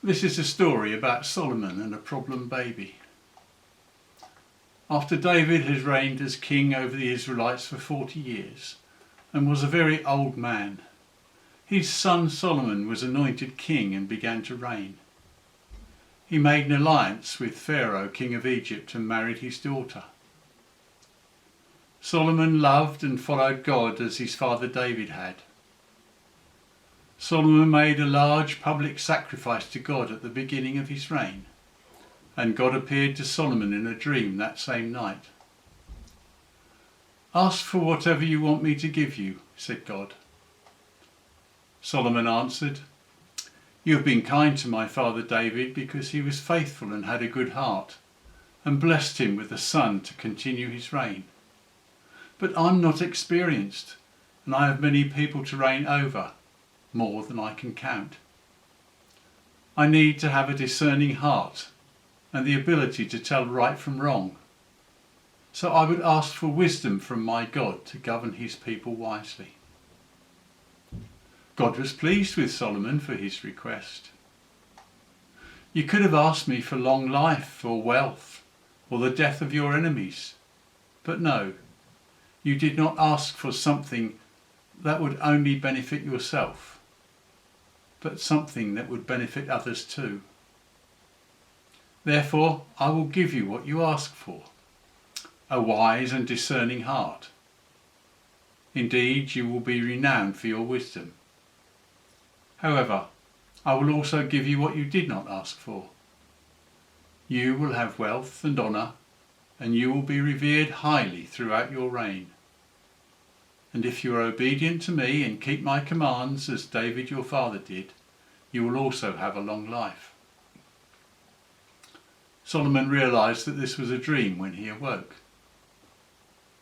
This is a story about Solomon and a problem baby. After David had reigned as king over the Israelites for 40 years and was a very old man, his son Solomon was anointed king and began to reign. He made an alliance with Pharaoh, king of Egypt, and married his daughter. Solomon loved and followed God as his father David had. Solomon made a large public sacrifice to God at the beginning of his reign, and God appeared to Solomon in a dream that same night. "Ask for whatever you want me to give you," said God. Solomon answered, "You have been kind to my father David because he was faithful and had a good heart, and blessed him with a son to continue his reign. But I'm not experienced, and I have many people to reign over, more than I can count. I need to have a discerning heart and the ability to tell right from wrong. So I would ask for wisdom from my God to govern his people wisely." God was pleased with Solomon for his request. "You could have asked me for long life or wealth or the death of your enemies, but no, you did not ask for something that would only benefit yourself, but something that would benefit others too. Therefore, I will give you what you ask for, a wise and discerning heart. Indeed, you will be renowned for your wisdom. However, I will also give you what you did not ask for. You will have wealth and honour, and you will be revered highly throughout your reign. And if you are obedient to me and keep my commands as David your father did, you will also have a long life." Solomon realised that this was a dream when he awoke.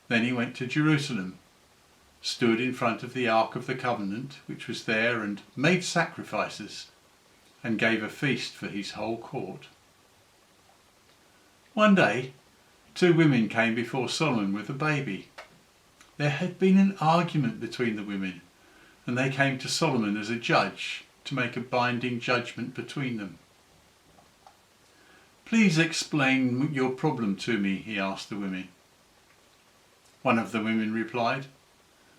Then he went to Jerusalem, stood in front of the Ark of the Covenant, which was there, and made sacrifices, and gave a feast for his whole court. One day, 2 women came before Solomon with a baby. There had been an argument between the women, and they came to Solomon as a judge to make a binding judgment between them. "Please explain your problem to me," he asked the women. One of the women replied,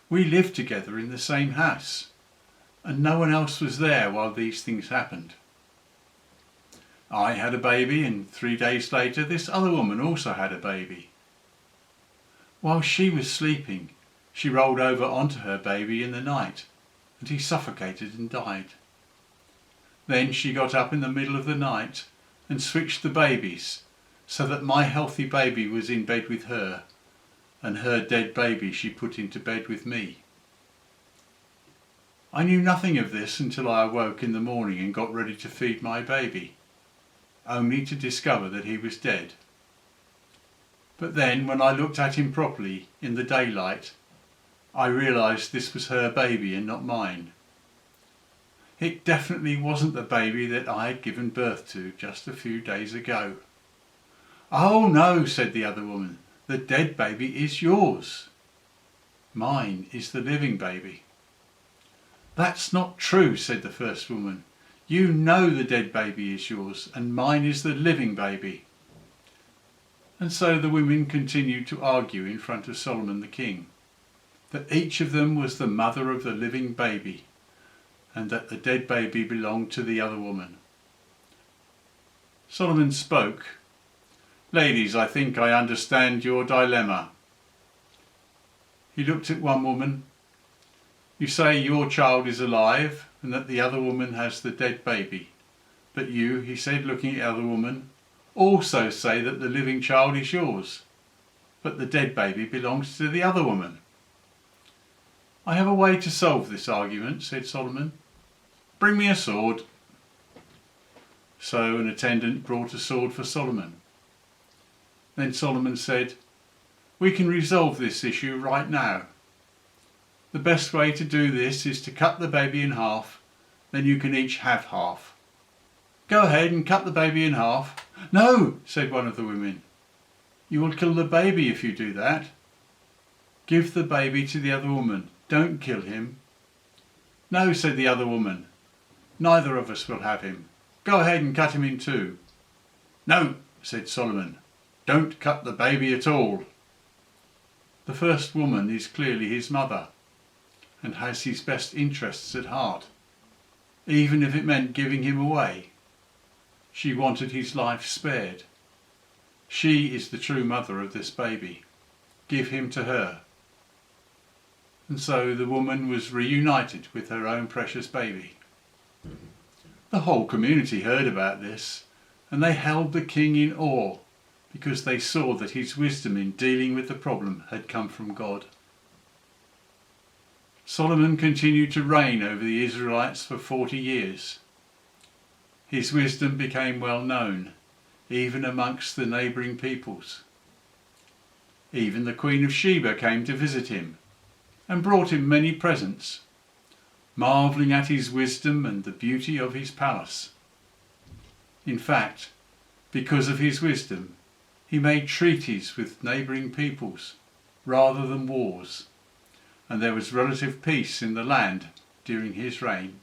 "We lived together in the same house, and no one else was there while these things happened. I had a baby, and 3 days later this other woman also had a baby. While she was sleeping, she rolled over onto her baby in the night, and he suffocated and died. Then she got up in the middle of the night and switched the babies, so that my healthy baby was in bed with her, and her dead baby she put into bed with me. I knew nothing of this until I awoke in the morning and got ready to feed my baby, only to discover that he was dead. But then, when I looked at him properly in the daylight, I realised this was her baby and not mine. It definitely wasn't the baby that I had given birth to just a few days ago." "Oh no," said the other woman, "the dead baby is yours. Mine is the living baby." "That's not true," said the first woman. "You know the dead baby is yours, and mine is the living baby." And so the women continued to argue in front of Solomon the king, that each of them was the mother of the living baby, and that the dead baby belonged to the other woman. Solomon spoke, "Ladies, I think I understand your dilemma." He looked at one woman. "You say your child is alive and that the other woman has the dead baby. But you," he said, looking at the other woman, "also say that the living child is yours, but the dead baby belongs to the other woman." "I have a way to solve this argument," said Solomon. "Bring me a sword." So an attendant brought a sword for Solomon. Then Solomon said, "We can resolve this issue right now. The best way to do this is to cut the baby in half, then you can each have half. Go ahead and cut the baby in half." "No," said one of the women. "You will kill the baby if you do that." "Give the baby to the other woman. Don't kill him." "No," said the other woman. "Neither of us will have him. Go ahead and cut him in two." "No," said Solomon, "don't cut the baby at all." The first woman is clearly his mother and has his best interests at heart, even if it meant giving him away. She wanted his life spared. She is the true mother of this baby. Give him to her. And so the woman was reunited with her own precious baby. The whole community heard about this, and they held the king in awe because they saw that his wisdom in dealing with the problem had come from God. Solomon continued to reign over the Israelites for 40 years. His wisdom became well known, even amongst the neighbouring peoples. Even the Queen of Sheba came to visit him and brought him many presents, marvelling at his wisdom and the beauty of his palace. In fact, because of his wisdom, he made treaties with neighbouring peoples rather than wars, and there was relative peace in the land during his reign.